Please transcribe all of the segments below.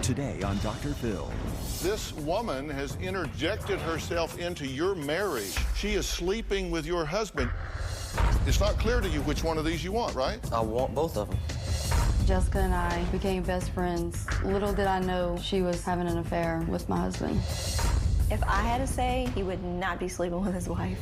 Today on Dr. Phil. This woman has interjected herself into your marriage. She is sleeping with your husband. It's not clear to you which one of these you want, right? I want both of them. Jessica and I became best friends. Little did I know she was having an affair with my husband. If I had to say, he would not be sleeping with his wife.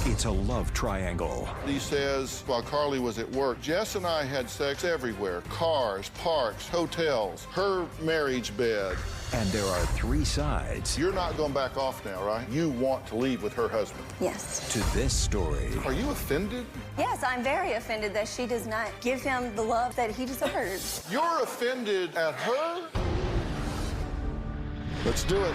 It's a love triangle. He says, while Carly was at work, Jess and I had sex everywhere. Cars, parks, hotels, her marriage bed. And there are three sides You're not going back off now, right? You want to leave with her husband. Yes. to this story. Are you offended? Yes, I'm very offended that she does not give him the love that he deserves. You're offended at her? Let's do it.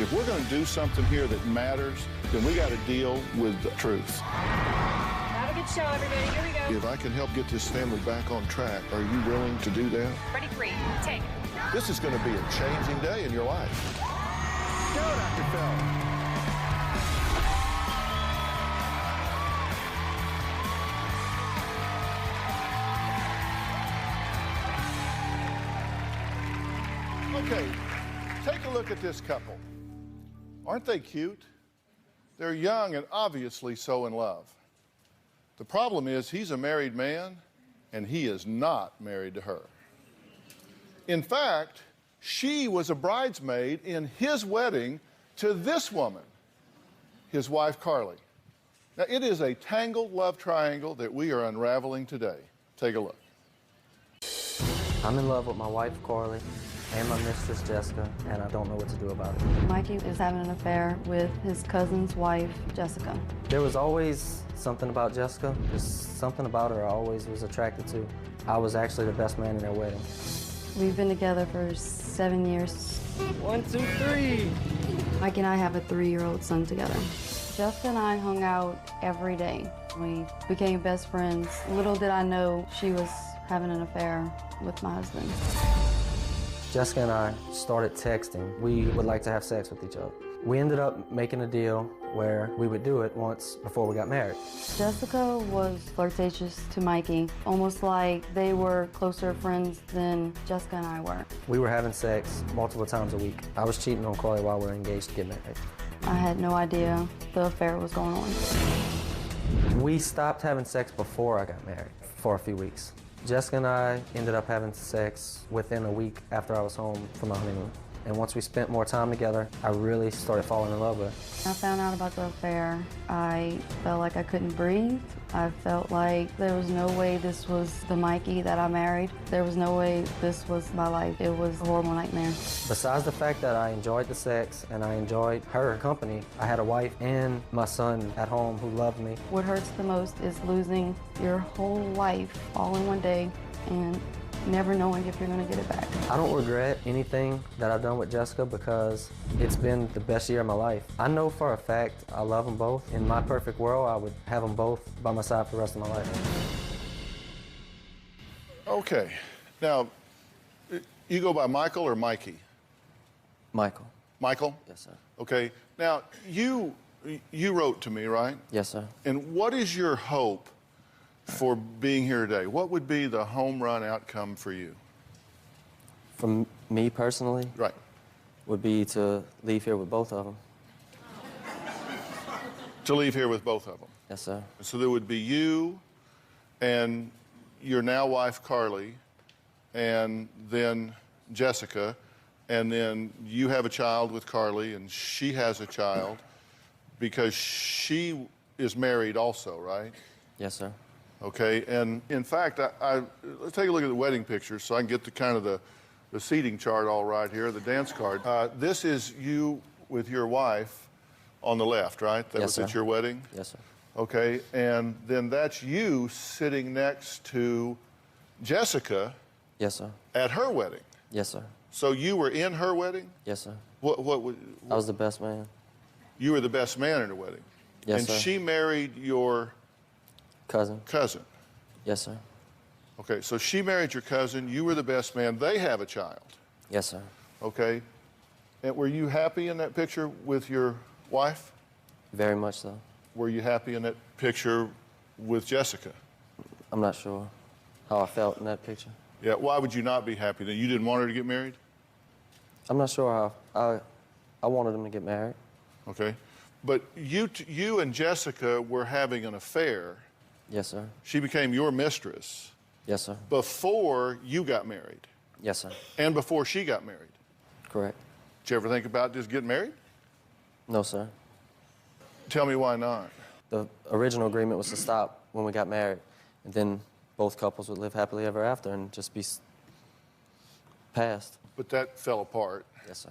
If we're going to do something here that matters, then we got to deal with the truth. Have a good show, everybody. Here we go. If I can help get this family back on track, are you willing to do that? Ready, three, take. This is going to be a changing day in your life. Go, Dr. Phil. Okay, take a look at this couple. Aren't they cute? They're young and obviously so in love. The problem is he's a married man and he is not married to her. In fact, she was a bridesmaid in his wedding to this woman, his wife Carly. Now, it is a tangled love triangle that we are unraveling today. Take a look. I'm in love with my wife, Carly, and my mistress, Jessica, and I don't know what to do about it. Mikey is having an affair with his cousin's wife, Jessica. There was always something about Jessica. There's something about her I always was attracted to. I was actually the best man in their wedding. We've been together for 7 years. 1, 2, 3. Mike and I have a 3-year-old son together. Jessica and I hung out every day. We became best friends. Little did I know she was having an affair with my husband. Jessica and I started texting. We would like to have sex with each other. We ended up making a deal where we would do it once before we got married. Jessica was flirtatious to Mikey, almost like they were closer friends than Jessica and I were. We were having sex multiple times a week. I was cheating on Carly while we were engaged to get married. I had no idea the affair was going on. We stopped having sex before I got married for a few weeks. Jessica and I ended up having sex within a week after I was home from my honeymoon. And once we spent more time together, I really started falling in love with her. I found out about the affair. I felt like I couldn't breathe. I felt like there was no way this was the Mikey that I married. There was no way this was my life. It was a horrible nightmare. Besides the fact that I enjoyed the sex and I enjoyed her company, I had a wife and my son at home who loved me. What hurts the most is losing your whole life all in one day and never knowing if you're going to get it back. I don't regret anything that I've done with Jessica because it's been the best year of my life. I know for a fact I love them both. In my perfect world, I would have them both by my side for the rest of my life. Okay, now, you go by Michael or Mikey? Michael. Michael? Yes, sir. Okay, now, you wrote to me, right? Yes, sir. And what is your hope for being here today? What would be the home run outcome for you? For me personally, Right. would be to leave here with both of them. To leave here with both of them. Yes, sir. So there would be you and your now wife, Carly, and then Jessica, and then you have a child with Carly, and she has a child because she is married also, right? Yes, sir. Okay, and in fact, let's take a look at the wedding pictures so I can get the kind of the seating chart all right here, the dance card. This is you with your wife on the left, right? That Yes, was sir. at your wedding? Yes, sir. Okay, and then that's you sitting next to Jessica Yes, sir. at her wedding. Yes, sir. So you were in her wedding? Yes, sir. What I was the best man. you were the best man in her wedding? Yes, and sir. she married your Cousin. cousin? Yes, sir. Okay, so she married your cousin, you were the best man, they have a child, Yes, sir. okay? And were you happy in that picture with your wife? Very much so. Were you happy in that picture with Jessica? I'm not sure how I felt in that picture. Yeah, why would you not be happy then? You didn't want her to get married? I'm not sure how. I wanted him to get married. Okay. But you and Jessica were having an affair. Yes, sir. She became your mistress Yes, sir. before you got married Yes, sir. and before she got married. Correct. Did you ever think about just getting married? No, sir. Tell me why not. The original agreement was to stop when we got married, and then both couples would live happily ever after and just be past. But that fell apart. Yes, sir.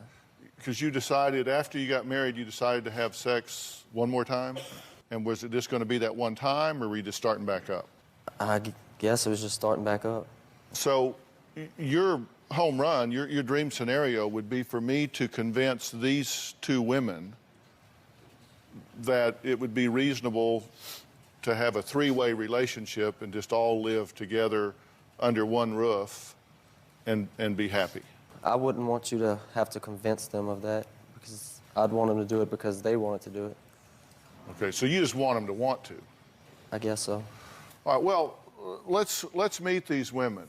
Because you decided, after you got married, you decided to have sex one more time? And was it just going to be that one time, or were you just starting back up? I guess it was just starting back up. So your home run, your dream scenario would be for me to convince these two women that it would be reasonable to have a three-way relationship and just all live together under one roof and be happy. I wouldn't want you to have to convince them of that, because I'd want them to do it because they wanted to do it. Okay, so you just want them to want to. I guess so. All right, well, let's meet these women.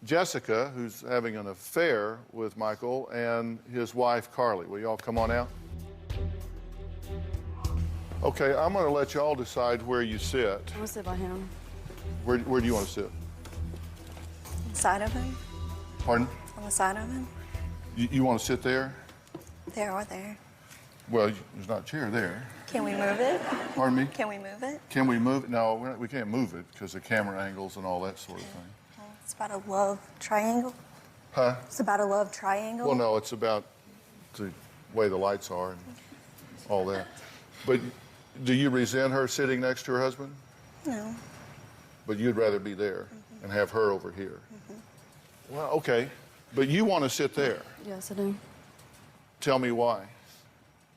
Jessica, who's having an affair with Michael, and his wife, Carly. Will y'all come on out? Okay, I'm going to let y'all decide where you sit. I'm gonna sit by him. Where do you want to sit? Side of him? Pardon? On the side of him? You want to sit there? There or there. Well, there's not a chair there. Can we move it? Pardon me? Can we move it? Can we move it? No, we can't move it because of camera angles and all that sort of thing. Oh, it's about a love triangle. Huh? It's about a love triangle. Well, no, it's about the way the lights are and all that. But do you resent her sitting next to her husband? No. But you'd rather be there and have her over here. Well, okay. But you want to sit there. Yes, I do. Tell me why.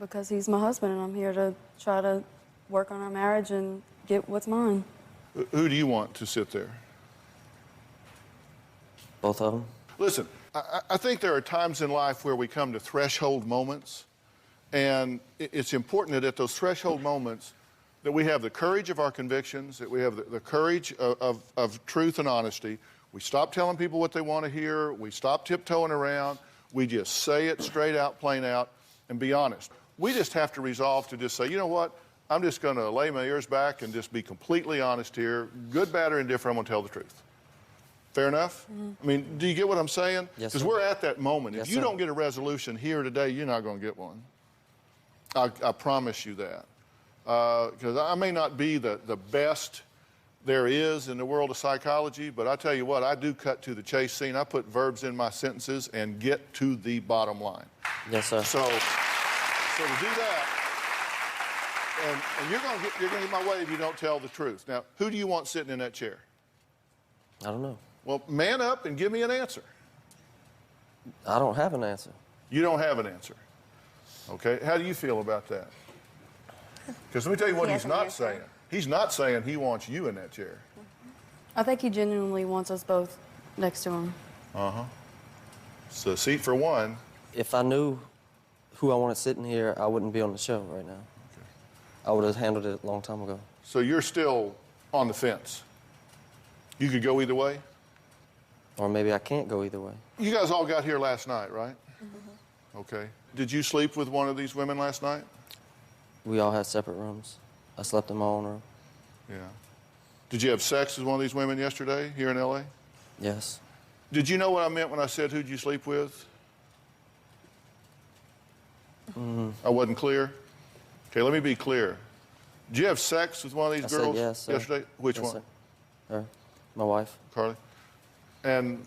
Because he's my husband, and I'm here to try to work on our marriage and get what's mine. Who do you want to sit there? Both of them? Listen, I think there are times in life where we come to threshold moments, and it's important that at those threshold moments that we have the courage of our convictions, that we have the courage of truth and honesty. We stop telling people what they want to hear. We stop tiptoeing around. We just say it straight out, plain out, and be honest. We just have to resolve to just say, you know what? I'm just going to lay my ears back and just be completely honest here. Good, bad, or indifferent, I'm going to tell the truth. Fair enough? I mean, do you get what I'm saying? Yes, because sir. we're at that moment. Yes, if you sir. don't get a resolution here today, you're not going to get one. I promise you that. Because I may not be the best there is in the world of psychology, but I tell you what, I do cut to the chase scene. I put verbs in my sentences and get to the bottom line. Yes, sir. So to do that, and you're going to get my way if you don't tell the truth. Now, who do you want sitting in that chair? I don't know. Well, man up and give me an answer. I don't have an answer. You don't have an answer. Okay, how do you feel about that? Because let me tell you what He he's has an not answer. saying. He's not saying he wants you in that chair. I think he genuinely wants us both next to him. It's a seat for one. If I knew who I wanted sitting here, I wouldn't be on the show right now. I would have handled it a long time ago. So you're still on the fence. You could go either way? Or maybe I can't go either way. You guys all got here last night, right? Okay. Did you sleep with one of these women last night? We all had separate rooms. I slept in my own room. Yeah. Did you have sex with one of these women yesterday here in L.A.? Yes. Did you know what I meant when I said who'd you sleep with? I wasn't clear? Okay, let me be clear. Did you have sex with one of these I girls said yes, sir. yesterday? Which Yes, one? sir. Her. My wife. Carly? And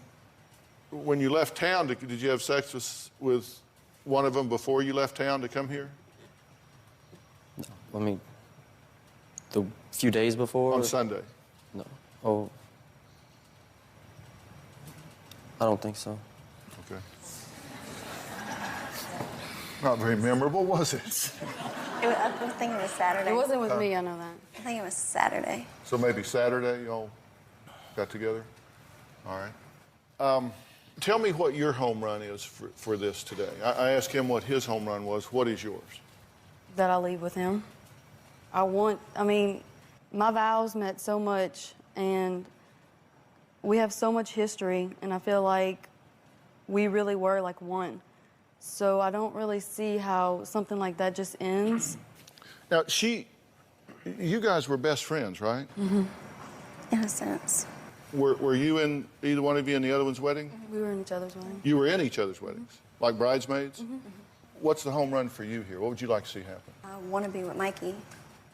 when you left town, did you have sex with one of them before you left town to come here? I mean, the few days before? On Sunday? No. Oh. I don't think so. Okay. Not very memorable, was it? I think it was Saturday. It wasn't with me, I know that. I think it was Saturday. So maybe Saturday you all got together? All right. Tell me what your home run is for this today. I asked him what his home run was. What is yours? That I leave with him. I mean, my vows meant so much, and we have so much history, and I feel like we really were like one. So I don't really see how something like that just ends. Now, you guys were best friends, right? Mm-hmm. In a sense. Were you in either one of you in the other one's wedding? We were in each other's wedding. You were in each other's weddings, like bridesmaids? What's the home run for you here? What would you like to see happen? I want to be with Mikey.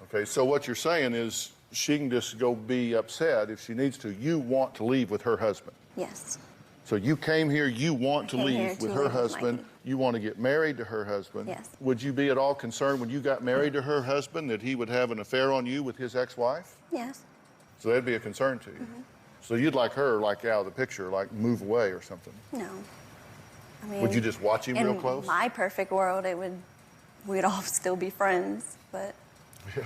Okay, so what you're saying is she can just go be upset if she needs to. You want to leave with her husband. Yes. So you came here, you want to came here leave to with her leave with husband. Mikey. You want to get married to her husband. Yes. Would you be at all concerned when you got married to her husband that he would have an affair on you with his ex-wife? Yes. So that'd be a concern to you. So you'd like her, like, out of the picture, like move away or something. No. I mean, Would you just watch him real close? In my perfect world, we'd all still be friends, but Yeah.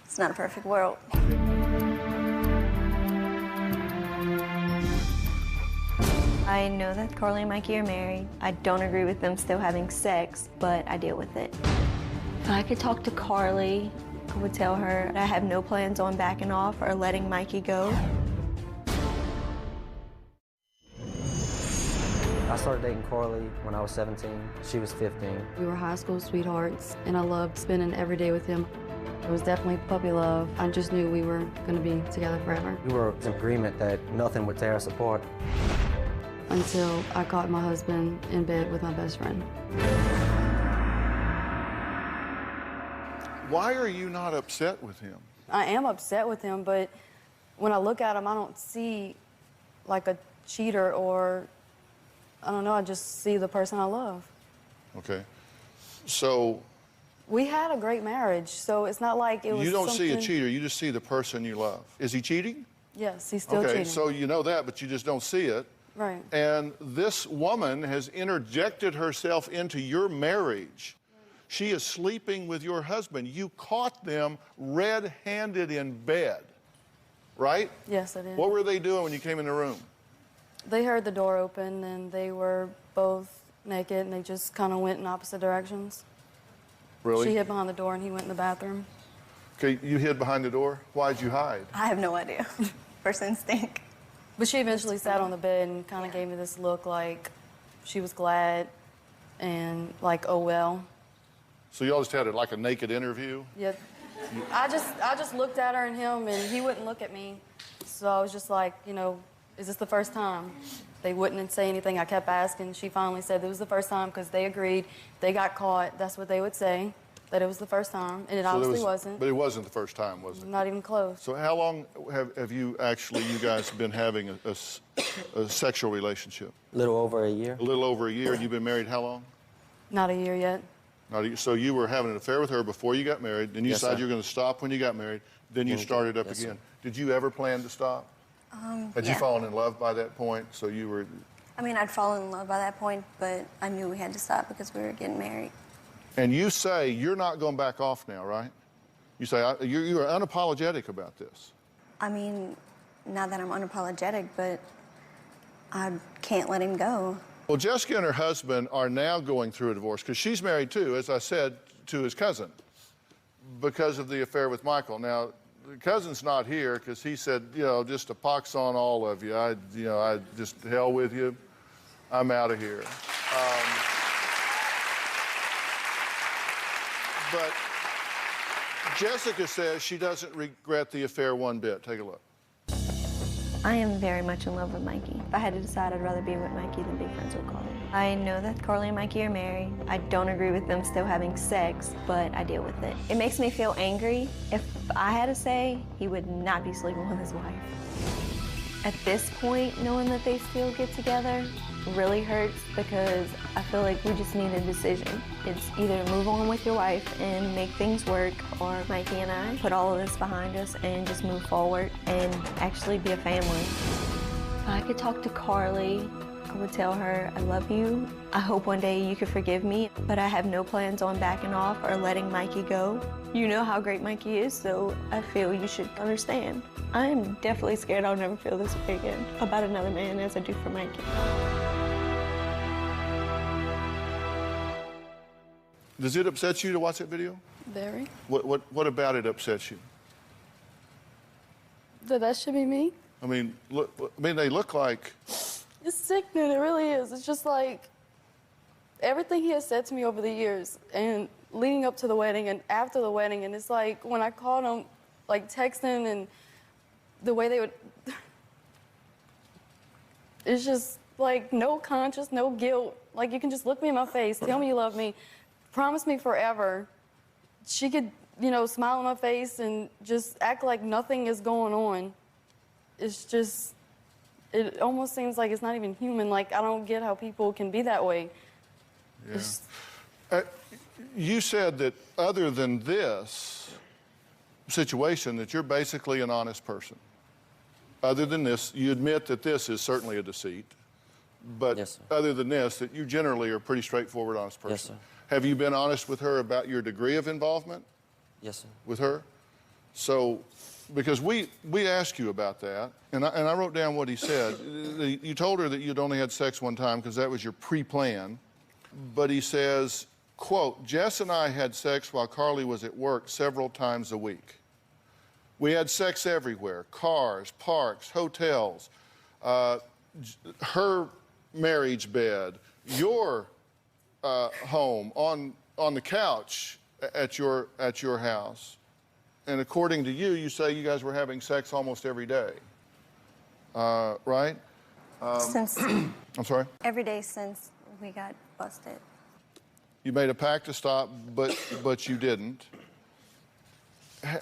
it's not a perfect world. I know that Carly and Mikey are married. I don't agree with them still having sex, but I deal with it. If I could talk to Carly, I would tell her I have no plans on backing off or letting Mikey go. I started dating Carly when I was 17. She was 15. We were high school sweethearts, and I loved spending every day with him. It was definitely puppy love. I just knew we were going to be together forever. We were in agreement that nothing would tear us apart. Until I caught my husband in bed with my best friend. Why are you not upset with him? I am upset with him, but when I look at him, I don't see like a cheater or, I don't know, I just see the person I love. Okay. So We had a great marriage, so it's not like it was you don't see a something- cheater, you just see the person you love. Is he cheating? Yes, he's still Okay, cheating. so you know that, but you just don't see it. Right. And this woman has interjected herself into your marriage. She is sleeping with your husband. You caught them red-handed in bed, right? Yes, I did. What were they doing when you came in the room? They heard the door open, and they were both naked, and they just kind of went in opposite directions. Really? She hid behind the door, and he went in the bathroom. Okay, you hid behind the door. Why'd you hide? I have no idea. First instinct. But she eventually sat on the bed and kind of gave me this look like she was glad and like, oh, well. So y'all just had like a naked interview? Yeah. I just looked at her and him, and he wouldn't look at me. So I was just like, you know, is this the first time? They wouldn't say anything. I kept asking. She finally said it was the first time because they agreed. They got caught. That's what they would say, that it was the first time. And it obviously wasn't. But it wasn't the first time, was it? Not even close. So how long have you guys been having a sexual relationship? A little over a year. A little over a year, and you've been married how long? Not a year yet. So you were having an affair with her before you got married, then you Yes, decided sir. you were going to stop when you got married, then you started up Yes, again. sir. Did you ever plan to stop? Had you Yeah. fallen in love by that point, so you were... I mean, I'd fallen in love by that point, but I knew we had to stop because we were getting married. And you say you're not going back off now, right? You say you are unapologetic about this. I mean, not that I'm unapologetic, but I can't let him go. Well, Jessica and her husband are now going through a divorce because she's married too, as I said, to his cousin because of the affair with Michael. Now, the cousin's not here because he said, you know, just a pox on all of you. I just hell with you. I'm out of here. But Jessica says she doesn't regret the affair one bit. Take a look. I am very much in love with Mikey. If I had to decide, I'd rather be with Mikey than be friends with Carly. I know that Carly and Mikey are married. I don't agree with them still having sex, but I deal with it. It makes me feel angry. If I had to say, he would not be sleeping with his wife. At this point, knowing that they still get together really hurts because I feel like we just need a decision. It's either move on with your wife and make things work, or Mikey and I put all of this behind us and just move forward and actually be a family. If I could talk to Carly, I would tell her, I love you. I hope one day you could forgive me, but I have no plans on backing off or letting Mikey go. You know how great Mikey is, so I feel you should understand. I'm definitely scared I'll never feel this way again about another man as I do for Mikey. Does it upset you to watch that video? Very. What about it upsets you? That should be me. I mean, they look like... It's sickening, it really is. It's just like, everything he has said to me over the years and leading up to the wedding and after the wedding, and it's like when I called him, like texting and the way they would, it's just like no conscience, no guilt. Like you can just look me in my face, tell me you love me, promise me forever. She could, you know, smile on my face and just act like nothing is going on. It's just, it almost seems like it's not even human. Like, I don't get how people can be that way. Yeah. You said that other than this situation, that you're basically an honest person. Other than this, you admit that this is certainly a deceit. But Yes, sir. other than this, that you generally are a pretty straightforward, honest person. Yes, sir. Have you been honest with her about your degree of involvement Yes, sir. with her? So, because we asked you about that, and I wrote down what he said. You told her that you'd only had sex one time because that was your pre-plan. But he says, quote, Jess and I had sex while Carly was at work several times a week. We had sex everywhere, cars, parks, hotels, her marriage bed, your home, on the couch at your house. And according to you, you say you guys were having sex almost every day, right? Since I'm sorry? every day since we got busted. You made a pact to stop, but you didn't.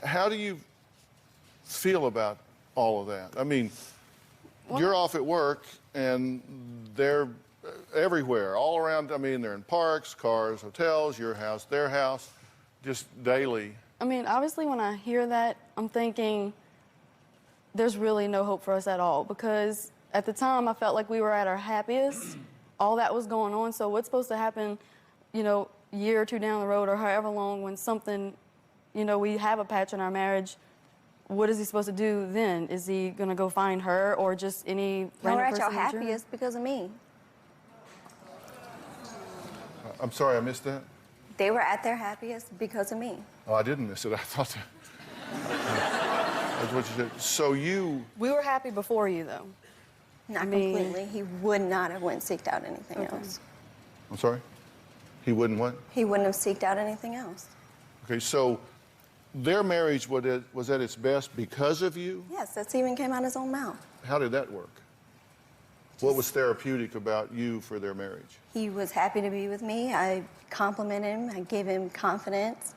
How do you feel about all of that? I mean, you're off at work, and they're everywhere, all around. I mean, they're in parks, cars, hotels, your house, their house, just daily. I mean, obviously, when I hear that, I'm thinking there's really no hope for us at all, because at the time, I felt like we were at our happiest. All that was going on, so what's supposed to happen, you know, a year or two down the road or however long when something, you know, we have a patch in our marriage, what is he supposed to do then? Is he going to go find her or just any random person? We're at your in the journey? happiest because of me. I'm sorry, I missed that. They were at their happiest because of me. Oh, I didn't miss it. I thought that. That's what you said. So you. We were happy before you, though. Not Me. completely. He would not have went seeked out anything else. I'm sorry? He wouldn't what? He wouldn't have seeked out anything else. Okay, so their marriage was at its best because of you? Yes, that's even came out of his own mouth. How did that work? What was therapeutic about you for their marriage? He was happy to be with me. I complimented him. I gave him confidence,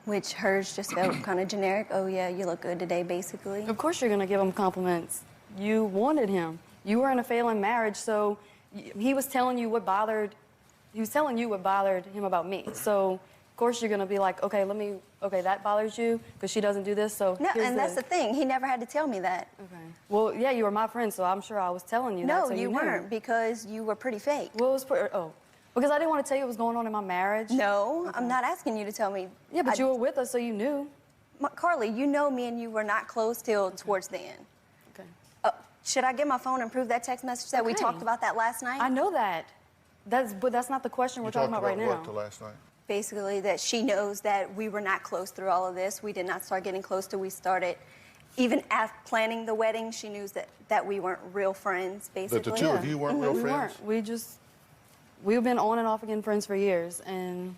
which hers just felt kind of generic. Oh, yeah, you look good today, basically. Of course you're going to give him compliments. You wanted him. You were in a failing marriage, so he was telling you what bothered him about me. So, of course, you're going to be like, okay, that bothers you because she doesn't do this, so No, here's and that's the thing. He never had to tell me that. Okay. Well, yeah, you were my friend, so I'm sure I was telling you that. No, So you knew. weren't, because you were pretty fake. Well, it was because I didn't want to tell you what was going on in my marriage. No, I'm not asking you to tell me. Yeah, but you were with us, so you knew. Carly, you know me and you were not close till towards the end. Okay. Should I get my phone and prove that text message that we Okay. talked about that last night? I know that. But that's not the question we're talking about right now. What the last night? Basically, that she knows that we were not close through all of this. We did not start getting close till we started. Even after planning the wedding, she knew that we weren't real friends, basically. That the two of you weren't real We friends? weren't. We've been on and off again friends for years, and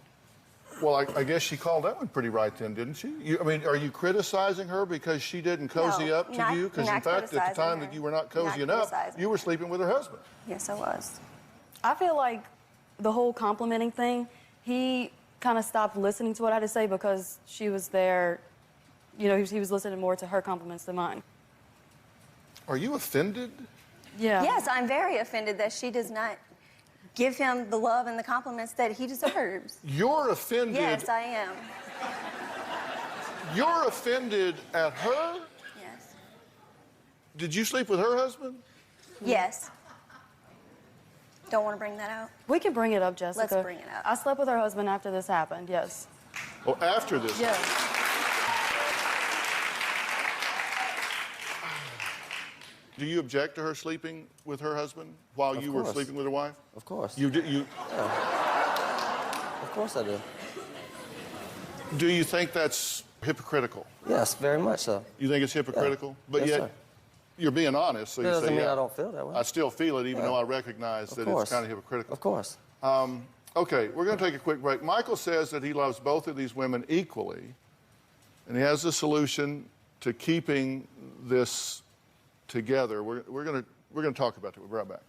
Well, I guess she called that one pretty right then, didn't she? I mean, are you criticizing her because she didn't cozy No, up to not- you? Because in not fact, at the criticizing time her. that you were not cozying Not up, criticizing you were her. sleeping with her husband. Yes, I was. I feel like the whole complimenting thing, he kind of stopped listening to what I had to say because she was there. You know, he was listening more to her compliments than mine. Are you offended? Yeah. Yes, I'm very offended that she does not give him the love and the compliments that he deserves. You're offended. Yes, I am. You're offended at her? Yes. Did you sleep with her husband? Yes. Don't want to bring that out? We can bring it up, Jessica. Let's bring it up. I slept with her husband after this happened, yes. Oh, after this? Yeah. Do you object to her sleeping with her husband while you were course. sleeping with her wife? Of course. You did. You. Of course I do. Do you think that's hypocritical? Yes, very much so. You think it's hypocritical? But Yes, yet, sir. you're being honest. So That you doesn't say, mean yeah, I don't feel that way. I still feel it, even though I recognize Of that course. it's kind of hypocritical. Of course. Okay, we're going to take a quick break. Michael says that he loves both of these women equally, and he has a solution to keeping this together. We're going to talk about it. We'll be right back.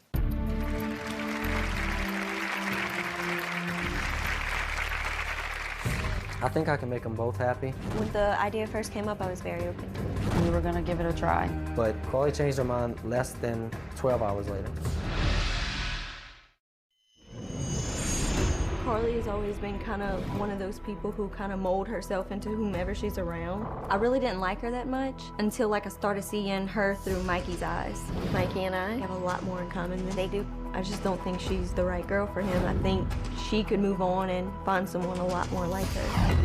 I think I can make them both happy, When the idea first came up, I was very open. We were gonna give it a try. but Carly changed her mind less than 12 hours later. Carly has always been kind of one of those people who kind of mold herself into whomever she's around. I really didn't like her that much until like I started seeing her through Mikey's eyes. Mikey and I have a lot more in common than they do. I just don't think she's the right girl for him. I think she could move on and find someone a lot more like her.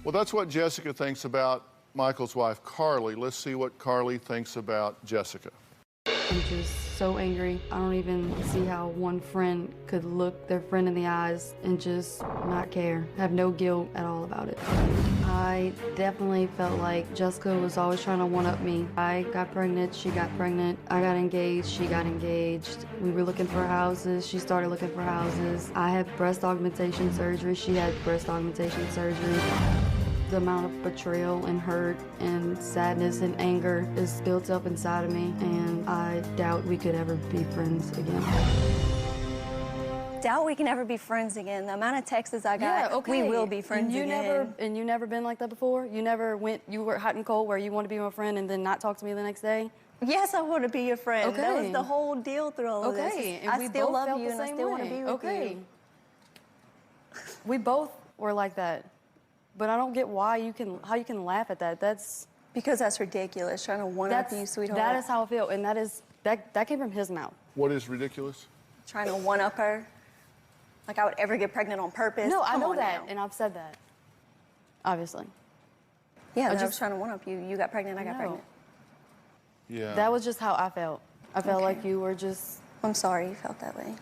Well, that's what Jessica thinks about Michael's wife, Carly. Let's see what Carly thinks about Jessica. I'm just so angry. I don't even see how one friend could look their friend in the eyes and just not care, have no guilt at all about it. I definitely felt like Jessica was always trying to one-up me. I got pregnant, she got pregnant. I got engaged, she got engaged. We were looking for houses, she started looking for houses. I had breast augmentation surgery, she had breast augmentation surgery. The amount of betrayal and hurt and sadness and anger is built up inside of me, and I doubt we could ever be friends again. Doubt we can ever be friends again. The amount of texts I got, we will be friends again. And you never been like that before? You never you were hot and cold where you want to be my friend and then not talk to me the next day? Yes, I want to be your friend. Okay. That was the whole deal through all of this. And I we still both love felt you the and I same still want to way. be with you. We both were like that. But I don't get how you can laugh at that. Because that's ridiculous, trying to one-up you, sweetheart. That is how I feel, and that came from his mouth. What is ridiculous? Trying to one-up her. Like I would ever get pregnant on purpose. No, I Come know on that, now. and I've said that. Obviously. Yeah, I was trying to one-up you. You got pregnant, I got No. pregnant. Yeah. That was just how I felt. I felt Okay. like you were just... I'm sorry you felt that way.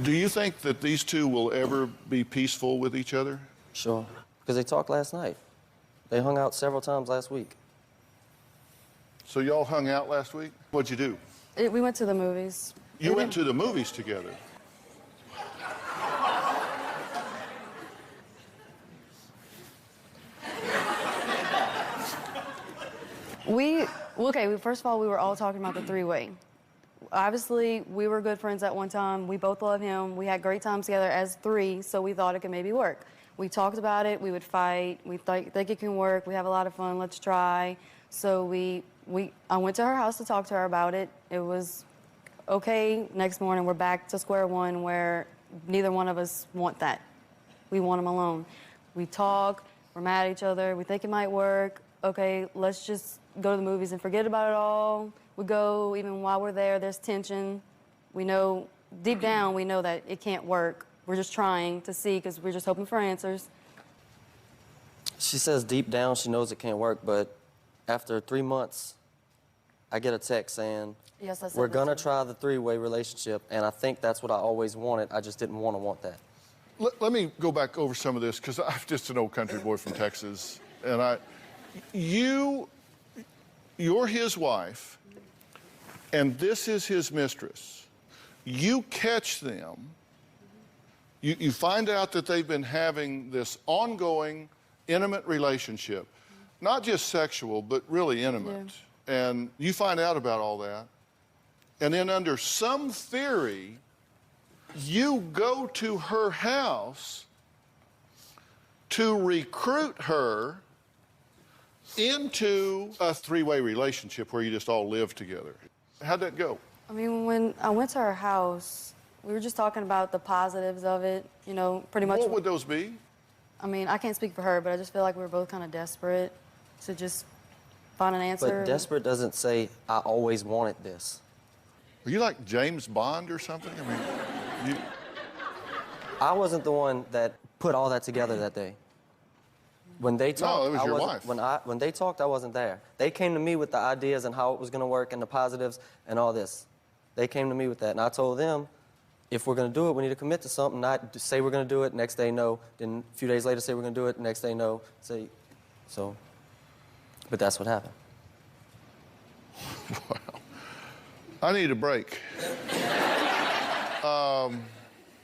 Do you think that these two will ever be peaceful with each other? Sure, because they talked last night. They hung out several times last week. So y'all hung out last week? What'd you do? We went to the movies. You went to the movies together. First of all, we were all talking about the three-way. Obviously, we were good friends at one time. We both love him. We had great times together as three, so we thought it could maybe work. We talked about it. We would fight. We think it can work. We have a lot of fun. Let's try. So I went to her house to talk to her about it. It was okay. Next morning, we're back to square one where neither one of us want that. We want him alone. We talk. We're mad at each other. We think it might work. Okay, let's just go to the movies and forget about it all. We go, even while we're there, there's tension. We know, deep down, we know that it can't work. We're just trying to see because we're just hoping for answers. She says deep down she knows it can't work, but after 3 months, I get a text saying, Yes, I said we're that gonna too. try the three-way relationship, and I think that's what I always wanted. I just didn't want that. Let me go back over some of this, because I'm just an old country boy from Texas, and you're his wife, and this is his mistress. You catch them, you find out that they've been having this ongoing, intimate relationship, not just sexual, but really intimate. Yeah. And you find out about all that, and then under some theory, you go to her house to recruit her into a three-way relationship where you just all live together. How'd that go? I mean, when I went to her house, we were just talking about the positives of it, you know, pretty much. What would those be? I mean, I can't speak for her, but I just feel like we were both kind of desperate to just find an answer. But desperate doesn't say, I always wanted this. Are you like James Bond or something? I mean, I wasn't the one that put all that together that day. When they talked, No, it was I your wasn't, wife. when they talked, I wasn't there. They came to me with the ideas and how it was going to work and the positives and all this. They came to me with that, and I told them, if we're going to do it, we need to commit to something, not just say we're going to do it, next day no, then a few days later say we're going to do it, next day no, but that's what happened. Wow. I need a break.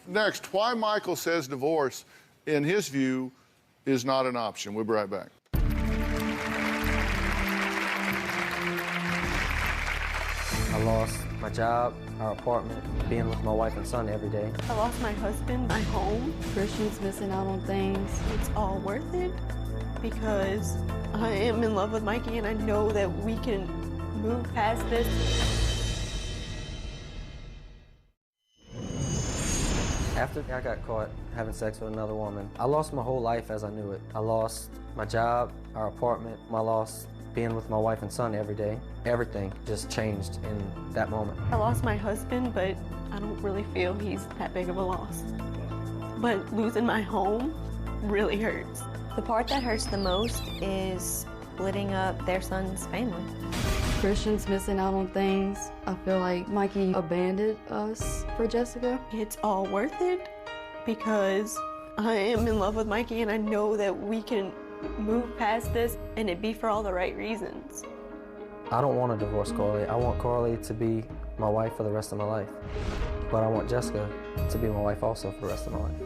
Next, why Michael says divorce, in his view, is not an option. We'll be right back. I lost my job, our apartment, being with my wife and son every day. I lost my husband, my home. Christian's missing out on things. It's all worth it because I am in love with Mikey and I know that we can move past this. After I got caught having sex with another woman, I lost my whole life as I knew it. I lost my job, our apartment, I lost being with my wife and son every day. Everything just changed in that moment. I lost my husband, but I don't really feel he's that big of a loss. But losing my home really hurts. The part that hurts the most is splitting up their son's family. Christian's missing out on things. I feel like Mikey abandoned us for Jessica. It's all worth it because I am in love with Mikey and I know that we can move past this and it be for all the right reasons. I don't want to divorce Carly. I want Carly to be my wife for the rest of my life. But I want Jessica to be my wife also for the rest of my life.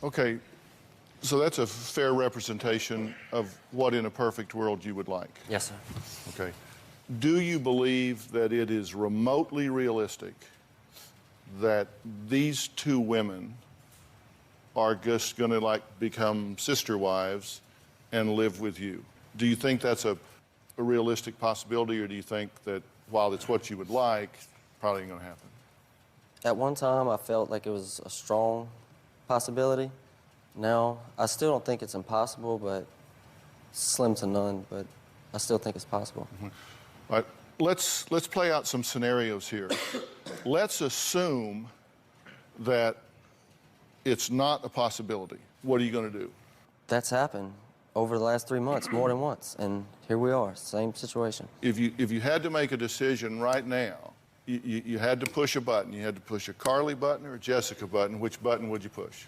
Okay, so that's a fair representation of what in a perfect world you would like. Yes, sir. Okay. Do you believe that it is remotely realistic that these two women are just going to like become sister wives and live with you? Do you think that's a realistic possibility, or do you think that while it's what you would like, probably ain't going to happen? At one time, I felt like it was a strong possibility. Now, I still don't think it's impossible, but slim to none, but I still think it's possible. Mm-hmm. All right, let's play out some scenarios here. Let's assume that it's not a possibility. What are you going to do? That's happened over the last 3 months, more than once, and here we are, same situation. If you had to make a decision right now, you had to push a button. You had to push a Carly button or a Jessica button. Which button would you push?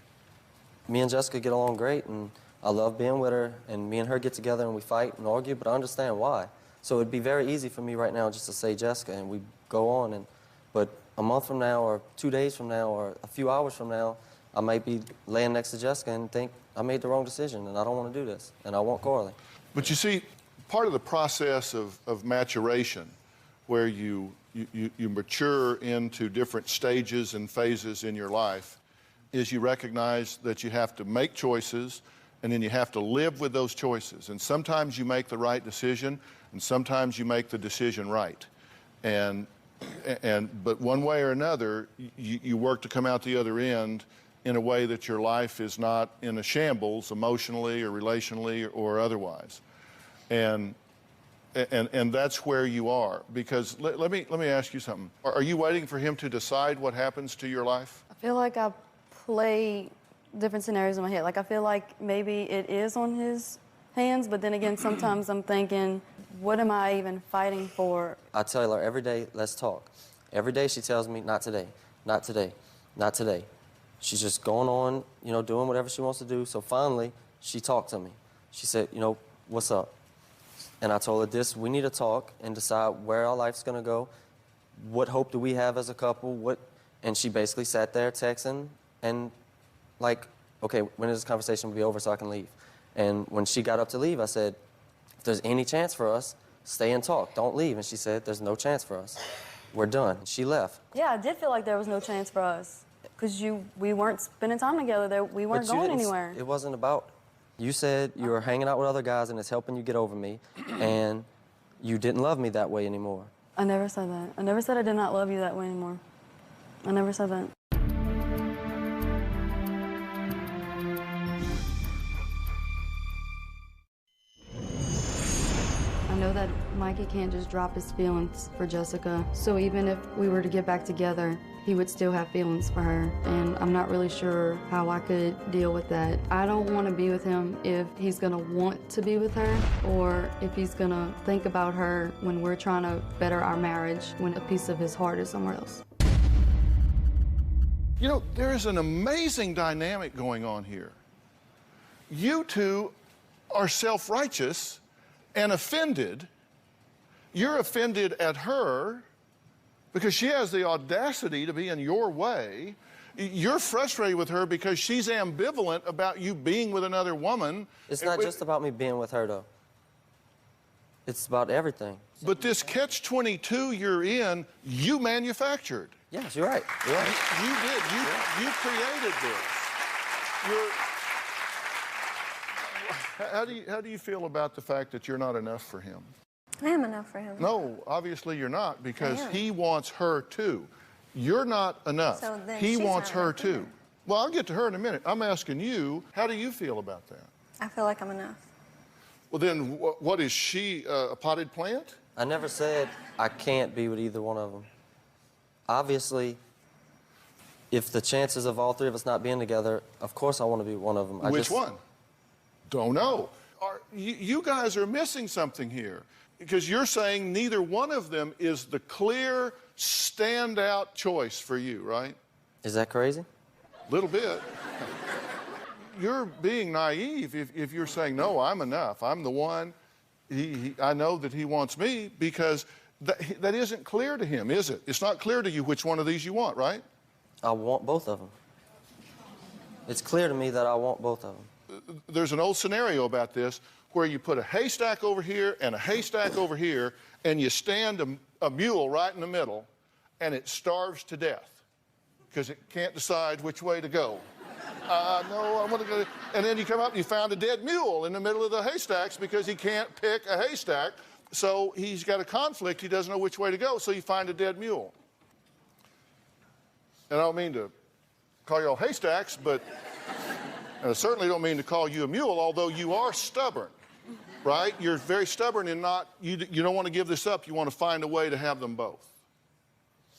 Me and Jessica get along great, and I love being with her, and me and her get together and we fight and argue, but I understand why. So it'd be very easy for me right now just to say Jessica, and we go on, but a month from now or 2 days from now or a few hours from now, I might be laying next to Jessica and think I made the wrong decision and I don't want to do this, and I want Carly. But you see, part of the process of maturation, where you mature into different stages and phases in your life, is you recognize that you have to make choices and then you have to live with those choices. And sometimes you make the right decision and sometimes you make the decision right. But one way or another, you work to come out the other end in a way that your life is not in a shambles emotionally or relationally or otherwise. And that's where you are. Because let me ask you something. Are you waiting for him to decide what happens to your life? I feel like I play different scenarios in my head. Like, I feel like maybe it is on his hands, but then again, sometimes I'm thinking, what am I even fighting for? I tell her every day, let's talk. Every day she tells me, not today, not today, not today. She's just going on, doing whatever she wants to do. So finally, she talked to me. She said, what's up? And I told her we need to talk and decide where our life's gonna go. What hope do we have as a couple? And she basically sat there texting and okay, when is this conversation will be over so I can leave? And when she got up to leave, I said, if there's any chance for us, stay and talk, don't leave. And she said, there's no chance for us. We're done. She left. Yeah, I did feel like there was no chance for us. Because we weren't spending time together. We weren't going anywhere. It wasn't about, you said you were hanging out with other guys and it's helping you get over me, and you didn't love me that way anymore. I never said that. I never said I did not love you that way anymore. I never said that. I know that Mikey can't just drop his feelings for Jessica. So even if we were to get back together, he would still have feelings for her, and I'm not really sure how I could deal with that. I don't want to be with him if he's going to want to be with her, or if he's going to think about her when we're trying to better our marriage, when a piece of his heart is somewhere else. You know, there is an amazing dynamic going on here. You two are self-righteous and offended. You're offended at her because she has the audacity to be in your way. You're frustrated with her because she's ambivalent about you being with another woman. It's not just about me being with her, though. It's about everything. But this catch-22 you're in, you manufactured. Yes, you're right. You're right. You did. You created this. How do you feel about the fact that you're not enough for him? I am enough for him. No, obviously you're not, because he wants her too. You're not enough. So then he she's wants not her enough too. either. Well, I'll get to her in a minute. I'm asking you, how do you feel about that? I feel like I'm enough. Well, then, what is she, a potted plant? I never said I can't be with either one of them. Obviously, if the chances of all three of us not being together, of course I want to be one of them. Which one? Don't know. You guys are missing something here, because you're saying neither one of them is the clear, standout choice for you, right? Is that crazy? A little bit. You're being naive if you're saying, no, I'm enough. I'm the one. I know that he wants me, because that isn't clear to him, is it? It's not clear to you which one of these you want, right? I want both of them. It's clear to me that I want both of them. There's an old scenario about this where you put a haystack over here and a haystack over here, and you stand a mule right in the middle, and it starves to death because it can't decide which way to go. No, I'm gonna go. And then you come up and you found a dead mule in the middle of the haystacks because he can't pick a haystack. So he's got a conflict. He doesn't know which way to go, so you find a dead mule. And I don't mean to call you all haystacks, but I certainly don't mean to call you a mule, although you are stubborn, right? You're very stubborn and you don't want to give this up. You want to find a way to have them both,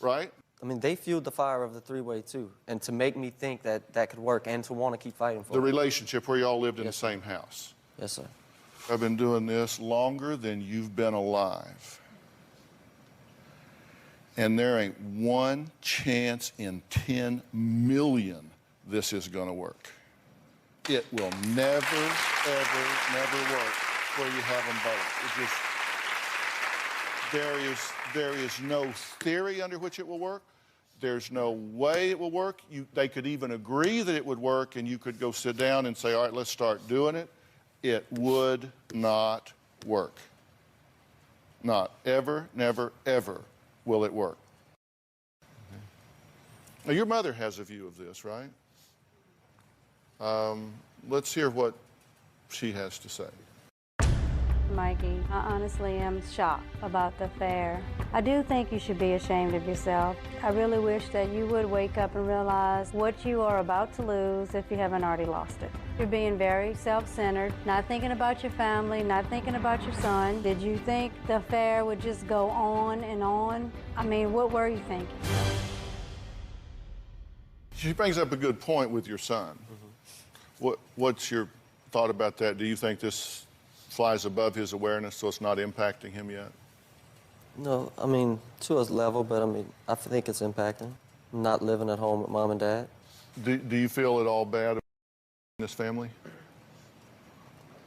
right? I mean, they fueled the fire of the three-way, too, and to make me think that that could work and to want to keep fighting for it. The relationship where you all lived in the same house. Yes, sir. I've been doing this longer than you've been alive. And there ain't one chance in 10 million this is going to work. It will never, ever, never work where you have them both. There is no theory under which it will work. There's no way it will work. They could even agree that it would work, and you could go sit down and say, all right, let's start doing it. It would not work. Not ever, never, ever will it work. Now, your mother has a view of this, right? Let's hear what she has to say. Mikey, I honestly am shocked about the affair. I do think you should be ashamed of yourself. I really wish that you would wake up and realize what you are about to lose if you haven't already lost it. You're being very self-centered, not thinking about your family, not thinking about your son. Did you think the affair would just go on and on? I mean, what were you thinking? She brings up a good point with your son. What's your thought about that? Do you think this flies above his awareness, so it's not impacting him yet? No, I mean, to a level, but I mean, I think it's impacting. Not living at home with mom and dad. Do you feel at all bad about this family?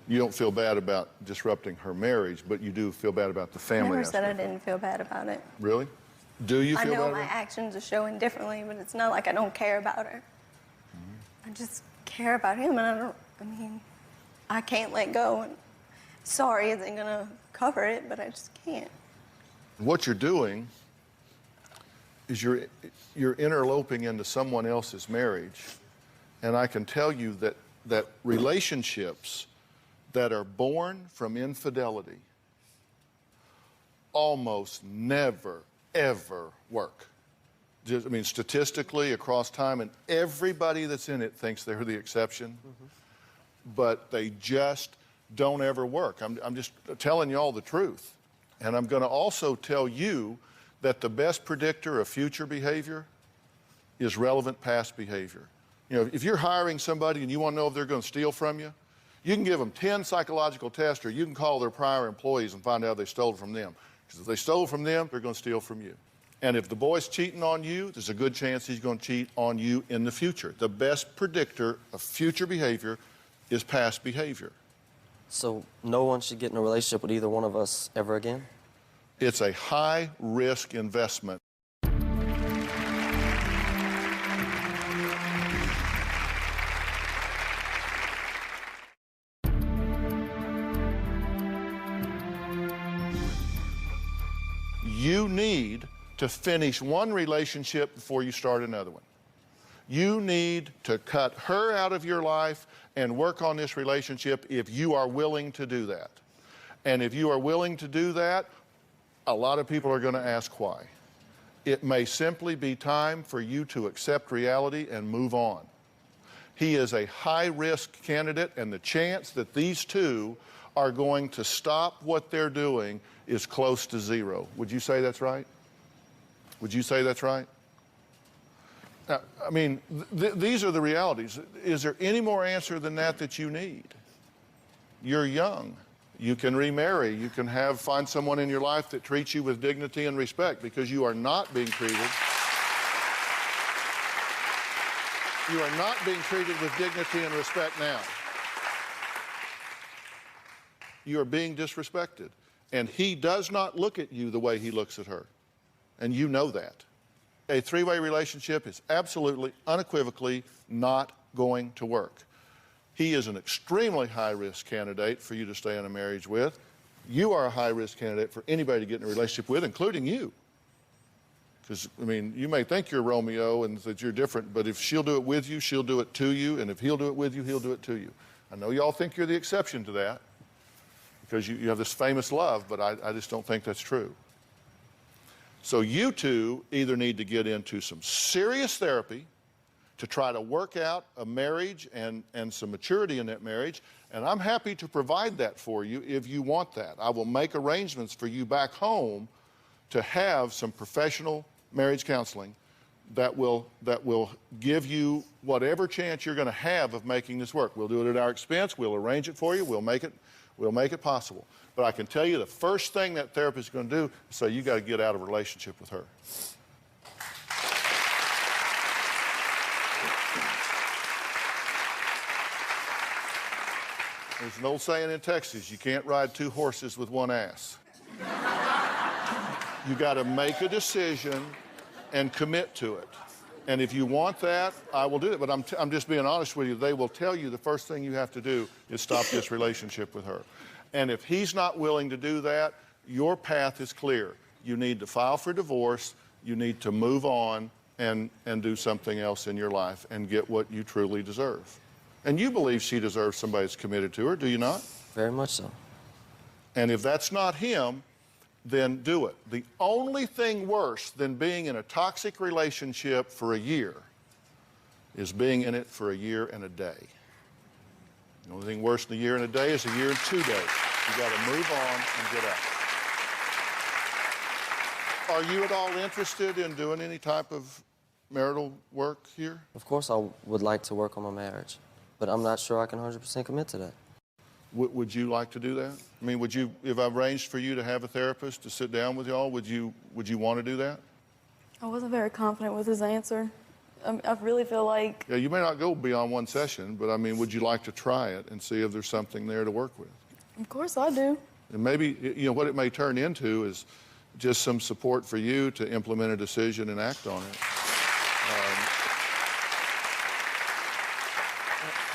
You don't feel bad about disrupting her marriage, but you do feel bad about the family I never said I aspect. didn't feel bad about it. Really? Do you I feel know bad my about it? actions are showing differently, but it's not like I don't care about her. I just care about him, and I can't let go. And sorry isn't gonna cover it, but I just can't. What you're doing is you're interloping into someone else's marriage, and I can tell you that relationships that are born from infidelity almost never, ever work. I mean, statistically, across time, and everybody that's in it thinks they're the exception, but they just don't ever work. I'm just telling you all the truth. And I'm going to also tell you that the best predictor of future behavior is relevant past behavior. You know, if you're hiring somebody and you want to know if they're going to steal from you, you can give them 10 psychological tests, or you can call their prior employees and find out they stole from them. Because if they stole from them, they're going to steal from you. And if the boy's cheating on you, there's a good chance he's going to cheat on you in the future. The best predictor of future behavior is past behavior. So no one should get in a relationship with either one of us ever again? It's a high-risk investment. You need to finish one relationship before you start another one. You need to cut her out of your life and work on this relationship if you are willing to do that. And if you are willing to do that, a lot of people are going to ask why. It may simply be time for you to accept reality and move on. He is a high-risk candidate, and the chance that these two are going to stop what they're doing is close to zero. Would you say that's right? Would you say that's right? Now, I mean, these are the realities. Is there any more answer than that you need? You're young. You can remarry. You can find someone in your life that treats you with dignity and respect, because you are not being treated. You are not being treated with dignity and respect now. You are being disrespected. And he does not look at you the way he looks at her. And you know that. A three-way relationship is absolutely, unequivocally not going to work. He is an extremely high-risk candidate for you to stay in a marriage with. You are a high-risk candidate for anybody to get in a relationship with, including you. Because, I mean, you may think you're Romeo and that you're different, but if she'll do it with you, she'll do it to you, and if he'll do it with you, he'll do it to you. I know y'all think you're the exception to that, because you have this famous love, but I just don't think that's true. So you two either need to get into some serious therapy to try to work out a marriage and some maturity in that marriage, and I'm happy to provide that for you if you want that. I will make arrangements for you back home to have some professional marriage counseling that will give you whatever chance you're going to have of making this work. We'll do it at our expense. We'll arrange it for you. We'll make it possible. But I can tell you the first thing that therapist is going to do is say, you got to get out of a relationship with her. There's an old saying in Texas, you can't ride two horses with one ass. You got to make a decision and commit to it. And if you want that, I will do it. But I'm just being honest with you. They will tell you the first thing you have to do is stop this relationship with her. And if he's not willing to do that, your path is clear. You need to file for divorce. You need to move on and do something else in your life and get what you truly deserve. And you believe she deserves somebody that's committed to her, do you not? Very much so. And if that's not him, then do it. The only thing worse than being in a toxic relationship for a year is being in it for a year and a day. The only thing worse than a year and a day is a year and 2 days. You got to move on and get out. Are you at all interested in doing any type of marital work here? Of course I would like to work on my marriage, but I'm not sure I can 100% commit to that. Would you like to do that? I mean, would you, if I arranged for you to have a therapist to sit down with y'all, would you want to do that? I wasn't very confident with his answer. I really feel like... Yeah, you may not go beyond one session, but I mean, would you like to try it and see if there's something there to work with? Of course I do. And maybe, you know, what it may turn into is just some support for you to implement a decision and act on it.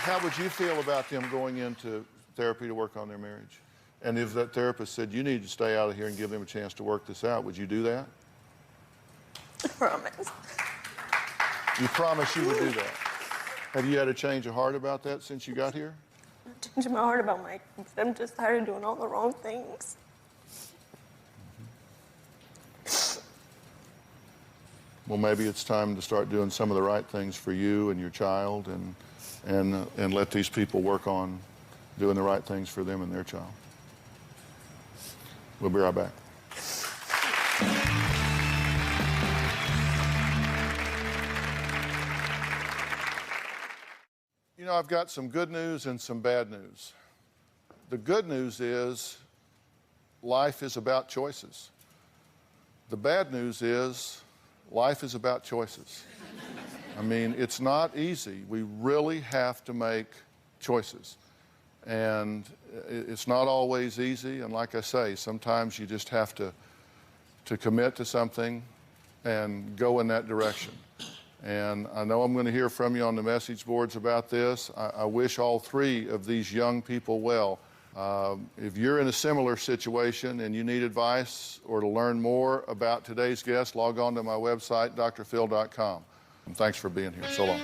How would you feel about them going into therapy to work on their marriage? And if that therapist said, you need to stay out of here and give them a chance to work this out, would you do that? I promise. You promise you would do that? Have you had a change of heart about that since you got here? I'm changing my heart about Mike. I'm just tired of doing all the wrong things. Well, maybe it's time to start doing some of the right things for you and your child, and let these people work on doing the right things for them and their child. We'll be right back. know, I've got some good news and some bad news. The good news is life is about choices. The bad news is life is about choices. I mean, it's not easy. We really have to make choices. And it's not always easy. And like I say, sometimes you just have to commit to something and go in that direction. And I know I'm going to hear from you on the message boards about this. I wish all three of these young people well. If you're in a similar situation and you need advice or to learn more about today's guest, log on to my website, drphil.com. And thanks for being here. So long.